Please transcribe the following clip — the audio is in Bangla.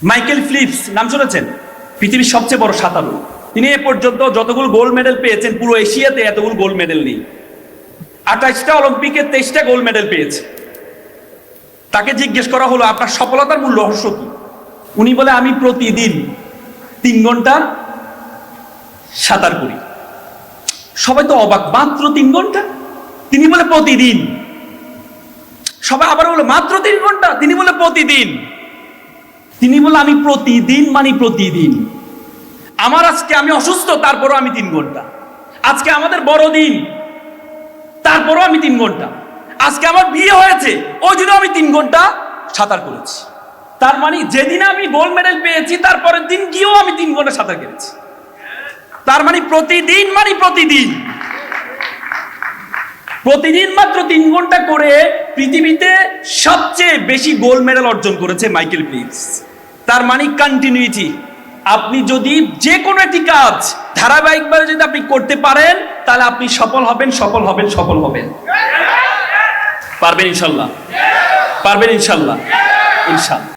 মাইকেল ফিলিপস নাম শুনেছেন? পৃথিবীর সবচেয়ে বড় সাঁতারু। তিনি এ পর্যন্ত যতগুলো গোল্ড মেডেল পেয়েছেন, পুরো এশিয়াতে এতগুলো গোল্ড মেডেল নেই। 28টা অলিম্পিকে 23টা গোল্ড মেডেল পেয়েছে। তাকে জিজ্ঞেস করা হলো আপনার সফলতার মূল রহস্য কি? উনি বলে আমি প্রতিদিন 3 ঘন্টা সাঁতার করি। সবাই তো অবাক, মাত্র 3 ঘন্টা? তিনি বলে প্রতিদিন। সবাই আবার বলে মাত্র 3 ঘন্টা? তিনি বলে প্রতিদিন। তিনি বলে আমি প্রতিদিন মানে প্রতিদিন। আমার আজকে আমি অসুস্থ, তারপরও আমি 3 ঘন্টা। আজকে আমাদের বড়দিন, তারপরও আমি 3 ঘন্টা। আজকে আমার বিয়ে হয়েছে, ওই দিনও আমি 3 ঘন্টা সাঁতার করেছি। তার মানে যেদিন আমি গোল্ড মেডেল পেয়েছি, তারপরের দিন গিয়েও আমি 3 ঘন্টা সাঁতার কেটেছি। তার মানে প্রতিদিন মানে প্রতিদিন। প্রতিদিন মাত্র 3 ঘন্টা করে পৃথিবীতে সবচেয়ে বেশি গোল্ড মেডেল অর্জন করেছে মাইকেল ফিলিপস। তার মানে কন্টিনিউইটি। আপনি যদি যে কোনো একটি কাজ ধারাবাহিকভাবে যদি আপনি করতে পারেন, তাহলে আপনি সফল হবেন, সফল হবেন, সফল হবেন। পারবেন ইনশাল্লাহ, পারবেন ইনশাল্লাহ, ইনশাল্লাহ।